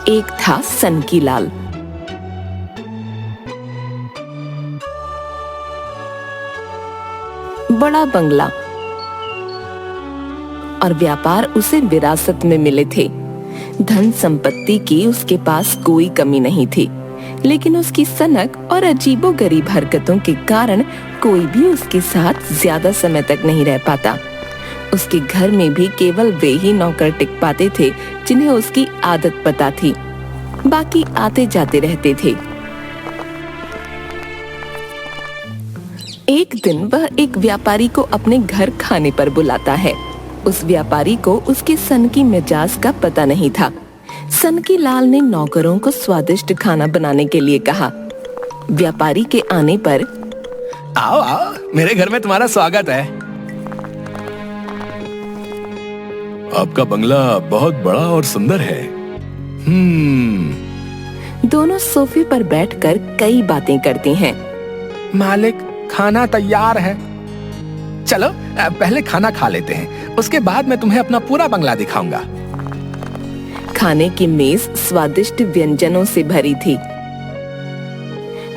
एक था सनकीलाल। बड़ा बंगला और व्यापार उसे विरासत में मिले थे। धन संपत्ति की उसके पास कोई कमी नहीं थी, लेकिन उसकी सनक और अजीबोगरीब हरकतों के कारण कोई भी उसके साथ ज्यादा समय तक नहीं रह पाता। उसके घर में भी केवल वे ही नौकर टिक पाते थे जिन्हें उसकी आदत पता थी, बाकी आते जाते रहते थे। एक दिन वह एक व्यापारी को अपने घर खाने पर बुलाता है। उस व्यापारी को उसके सनकी मिजाज का पता नहीं था। सनकीलाल ने नौकरों को स्वादिष्ट खाना बनाने के लिए कहा। व्यापारी के आने पर, आओ आओ, मेरे घर में तुम्हारा स्वागत है। आपका बंगला बहुत बड़ा और सुंदर है। दोनों सोफे पर बैठकर कई बातें करते हैं। मालिक, खाना तैयार है। चलो पहले खाना खा लेते हैं, उसके बाद मैं तुम्हें अपना पूरा बंगला दिखाऊंगा। खाने की मेज स्वादिष्ट व्यंजनों से भरी थी।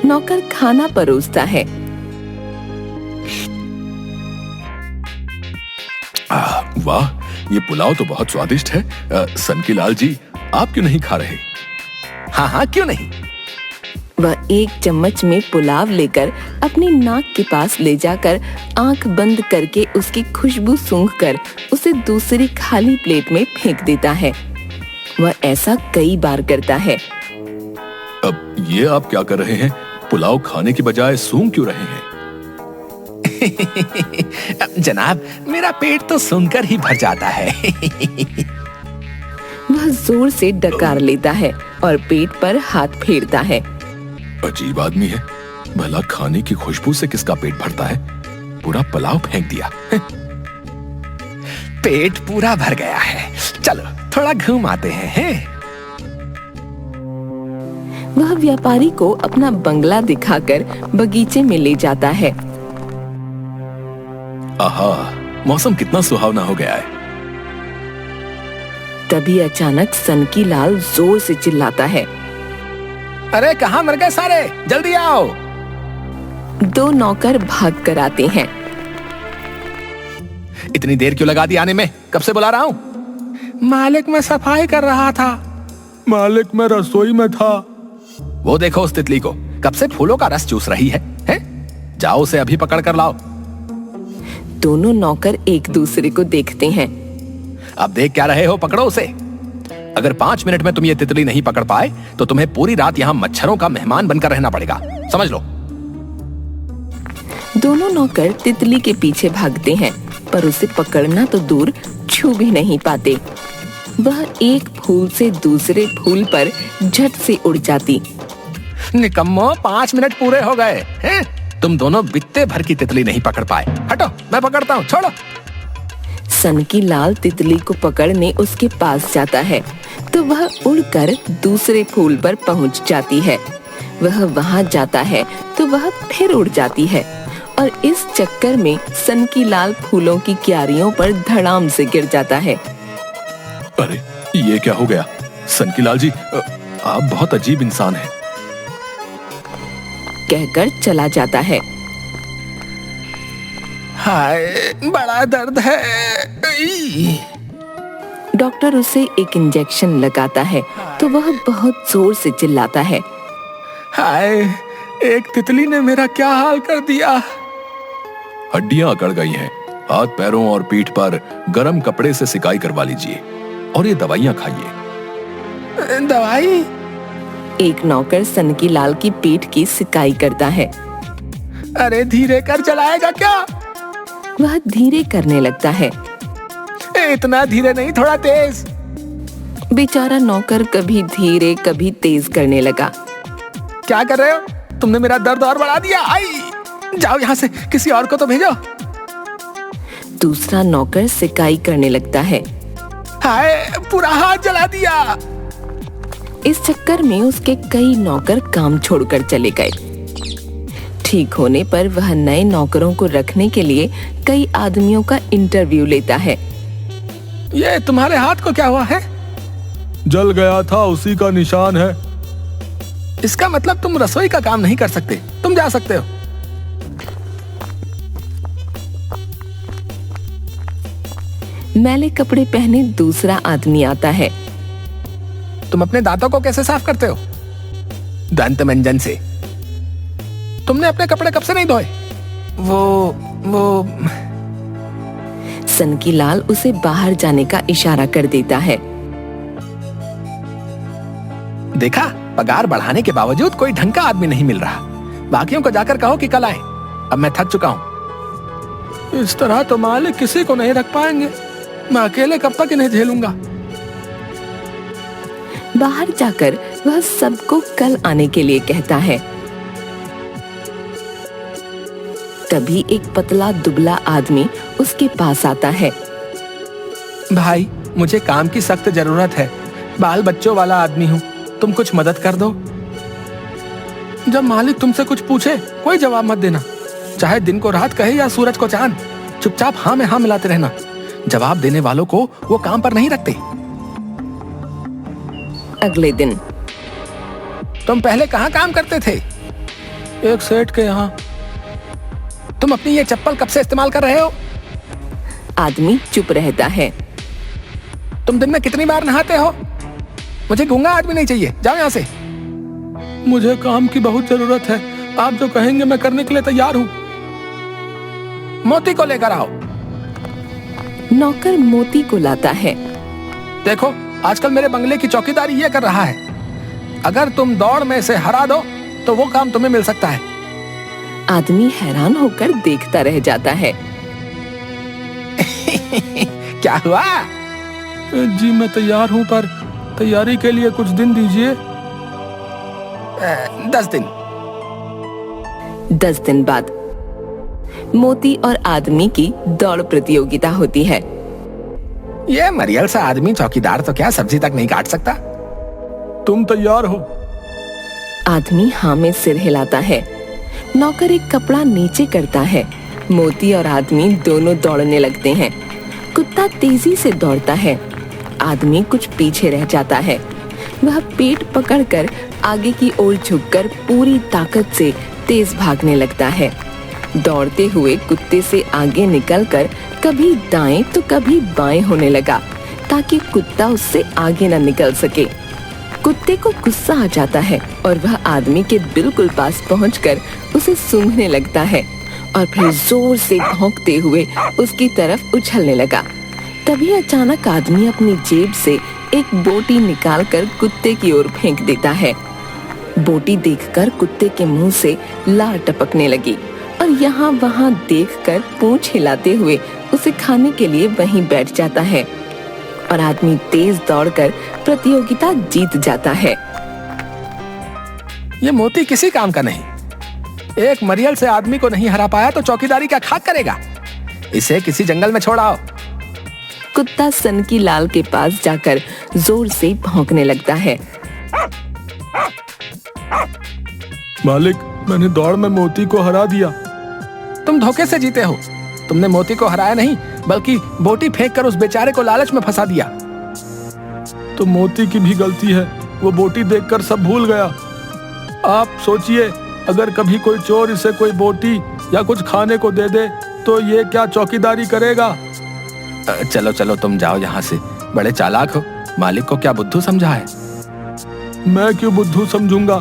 नौकर खाना परोसता है। वाह, ये पुलाव तो बहुत स्वादिष्ट है। सनकीलाल जी, आप क्यों नहीं खा रहे? हाँ, क्यों नहीं। वह एक चम्मच में पुलाव लेकर अपनी नाक के पास ले जाकर आंख बंद करके उसकी खुशबू सूंघकर उसे दूसरी खाली प्लेट में फेंक देता है। वह ऐसा कई बार करता है। अब ये आप क्या कर रहे हैं? पुलाव खाने की बजाय सूंघ क्यों रहे हैं? जनाब, मेरा पेट तो सूंघकर ही भर जाता है। वह जोर से डकार लेता है और पेट पर हाथ फेरता है। अजीब आदमी है, भला खाने की खुशबू से किसका पेट भरता है? पूरा पुलाव फेंक दिया। पेट पूरा भर गया है, चलो थोड़ा घूम आते हैं। वह व्यापारी को अपना बंगला दिखाकर बगीचे में ले जाता है। आहा, मौसम कितना सुहावना हो गया है। तभी अचानक सनकीलाल जोर से चिल्लाता है, अरे कहाँ मर गए सारे, जल्दी आओ। दो नौकर भाग कर आते हैं। इतनी देर क्यों लगा दी आने में? कब से बुला रहा हूँ। मालिक, मैं सफाई कर रहा था। मालिक, मैं रसोई में था। वो देखो उस तितली को, कब से फूलों का रस चूस रही है? जाओ उसे अभी पकड़ कर लाओ। दोनों नौकर एक दूसरे को देखते हैं। अब देख क्या रहे हो, पकड़ो उसे। अगर 5 मिनट में तुम ये तितली नहीं पकड़ पाए तो तुम्हें पूरी रात यहाँ मच्छरों का मेहमान बनकर रहना पड़ेगा, समझ लो। दोनों नौकर तितली के पीछे भागते हैं, पर उसे पकड़ना तो दूर, छू भी नहीं पाते। वह एक फूल से दूसरे फूल पर झट से उड़ जाती। निकम्मो, 5 मिनट पूरे हो गए हैं? तुम दोनों बित्ते भर की तितली नहीं पकड़ पाए। हटो, मैं पकड़ता हूँ, छोड़ो। सनकीलाल तितली को पकड़ने उसके पास जाता है तो वह उड़कर दूसरे फूल पर पहुंच जाती है। वह वहां जाता है तो वह फिर उड़ जाती है और इस चक्कर में सनकीलाल फूलों की क्यारियों पर धड़ाम से गिर जाता है। अरे, ये क्या हो गया? सनकीलाल जी, आप बहुत अजीब इंसान हैं। कहकर चला जाता है। हाय, बड़ा दर्द है। डॉक्टर उसे एक इंजेक्शन लगाता है तो वह बहुत जोर से चिल्लाता है, हाय, एक तितली ने मेरा क्या हाल कर दिया। हड्डियां अकड़ गई हैं, हाथ पैरों और पीठ पर गर्म कपड़े से सिकाई करवा लीजिए और ये दवाइयां खाइए। दवाई? एक नौकर सनकीलाल की पीठ की सिकाई करता है। अरे धीरे कर, चलाएगा क्या? वह धीरे करने लगता है। इतना धीरे नहीं, थोड़ा तेज। बेचारा नौकर कभी धीरे कभी तेज करने लगा। क्या कर रहे हो? तुमने मेरा दर्द और बढ़ा दिया। आई, जाओ यहाँ से, किसी और को तो भेजो। दूसरा नौकर सिकाई करने लगता है। हाय, पूरा हाथ जला दिया। इस चक्कर में उसके कई नौकर काम छोड़कर चले गए। ठीक होने पर वह नए नौकरों को रखने के लिए कई आदमियों का इंटरव्यू लेता है। ये तुम्हारे हाथ को क्या हुआ है? जल गया था उसी का निशान है। इसका मतलब तुम रसोई का काम नहीं कर सकते, तुम जा सकते हो। मैले कपड़े पहने दूसरा आदमी आता है। तुम अपने दांतों को कैसे साफ करते हो? दंत मंजन से। तुमने अपने कपड़े कब से नहीं धोए? वो सनकी लाल उसे बाहर जाने का इशारा कर देता है। देखा, पगार बढ़ाने के बावजूद कोई ढंग का आदमी नहीं मिल रहा। बाकियों को जाकर कहो कि कल आए, अब मैं थक चुका हूं। इस तरह तो मालिक किसी को नहीं रख पाएंगे, मैं अकेले कब तक इन्हें झेलूंगा। बाहर जाकर वह सबको कल आने के लिए कहता है। तभी एक पतला दुबला आदमी उसके पास आता है। भाई, मुझे काम की सख्त जरूरत है, बाल बच्चों वाला आदमी हूँ, तुम कुछ मदद कर दो। जब मालिक तुमसे कुछ पूछे कोई जवाब मत देना, चाहे दिन को रात कहे या सूरज को चांद, चुपचाप हाँ में हाँ मिलाते रहना। जवाब देने वालों को वो काम पर नहीं रखते। अगले दिन। तुम पहले कहाँ काम करते थे? एक सेठ के यहाँ। तुम अपनी ये चप्पल कब से इस्तेमाल कर रहे हो? आदमी चुप रहता है। तुम दिन में कितनी बार नहाते हो? मुझे गूंगा आदमी नहीं चाहिए, जाओ यहाँ से। मुझे काम की बहुत जरूरत है, आप जो कहेंगे मैं करने के लिए तैयार हूँ। मोती को लेकर आओ। नौकर मोती को लाता है। देखो, आजकल मेरे बंगले की चौकीदारी ये कर रहा है। अगर तुम दौड़ में से हरा दो तो वो काम तुम्हें मिल सकता है। आदमी हैरान होकर देखता रह जाता है। क्या हुआ? जी मैं तैयार हूँ, पर तैयारी के लिए कुछ दिन दीजिए। 10 दिन। 10 दिन बाद मोती और आदमी की दौड़ प्रतियोगिता होती है। ये मरियल सा आदमी चौकीदार तो क्या सब्जी तक नहीं काट सकता। तुम तैयार हो? आदमी हाँ में सिर हिलाता है। नौकर एक कपड़ा नीचे करता है। मोती और आदमी दोनों दौड़ने लगते हैं। कुत्ता तेजी से दौड़ता है। आदमी कुछ पीछे रह जाता है। वह पेट पकड़कर आगे की ओर झुककर पूरी ताकत से तेज भागने लगता है। दौड़ते हुए कुत्ते से आगे निकलकर कभी दाएं तो कभी बाएं होने लगा, ताकि कुत्ता उससे आगे न निकल सके। कुत्ते को गुस्सा आ जाता है और वह आदमी के बिल्कुल पास पहुंचकर उसे सूंघने लगता है और फिर जोर से भौंकते हुए उसकी तरफ उछलने लगा। तभी अचानक आदमी अपनी जेब से एक बोटी निकालकर कुत्ते की ओर फेंक देता है। बोटी देखकर कुत्ते के मुंह से लार टपकने लगी और यहाँ वहाँ देखकर पूंछ हिलाते हुए उसे खाने के लिए वहीं बैठ जाता है और आदमी तेज दौड़कर प्रतियोगिता जीत जाता है। ये मोती किसी काम का नहीं। एक मरियल से आदमी को नहीं हरा पाया तो चौकीदारी क्या खाक करेगा? इसे किसी जंगल में छोड़ आओ। कुत्ता सनकी लाल के पास जाकर जोर से भौंकने लगता है। मालिक, मैंने दौड़ में मोती को हरा दिया। तुम धोखे से जीते हो। तुमने मोती को हराया नहीं, बल्कि बोटी फेंककर उस बेचारे को लालच में फंसा दिया। तो मोती की भी गलती है, वो बोटी देखकर सब भूल गया। आप सोचिए, अगर कभी कोई चोर इसे कोई बोटी या कुछ खाने को दे दे तो ये क्या चौकीदारी करेगा? चलो चलो तुम जाओ यहाँ से, बड़े चालाक हो। मालिक को क्या बुद्धू समझा है? मैं क्यों बुद्धू समझूंगा?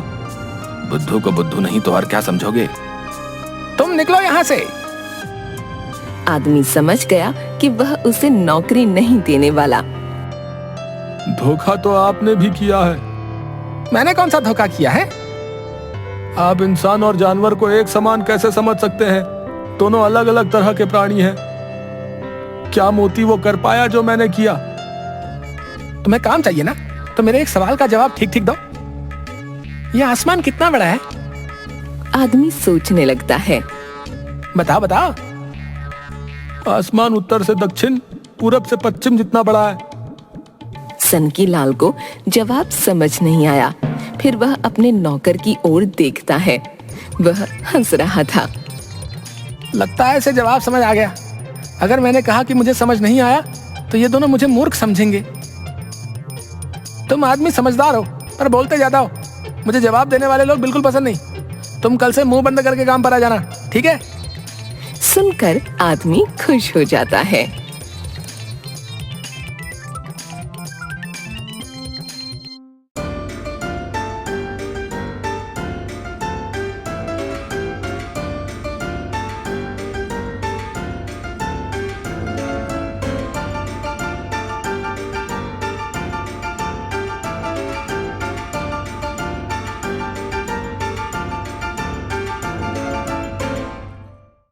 बुद्धू को बुद्धू नहीं तो और क्या समझोगे? तुम निकलो यहाँ से। आदमी समझ गया कि वह उसे नौकरी नहीं देने वाला। धोखा तो आपने भी किया है। मैंने कौन सा धोखा किया है? आप इंसान और जानवर को एक समान कैसे समझ सकते हैं? दोनों अलग अलग तरह के प्राणी हैं। क्या मोती वो कर पाया जो मैंने किया? तुम्हें काम चाहिए ना, तो मेरे एक सवाल का जवाब ठीक ठीक दो। ये आसमान कितना बड़ा है? आदमी सोचने लगता है। बताओ बताओ। आसमान उत्तर से दक्षिण, पूरब से पश्चिम जितना बड़ा है। सनकी लाल को जवाब समझ नहीं आया। फिर वह अपने नौकर की ओर देखता है। वह हंस रहा था। लगता है इसे जवाब समझ आ गया। अगर मैंने कहा कि मुझे समझ नहीं आया तो ये दोनों मुझे मूर्ख समझेंगे। तुम आदमी समझदार हो पर बोलते ज्यादा हो। मुझे जवाब देने वाले लोग बिल्कुल पसंद नहीं। तुम कल से मुंह बंद करके काम पर आ जाना, ठीक है? सुनकर आदमी खुश हो जाता है।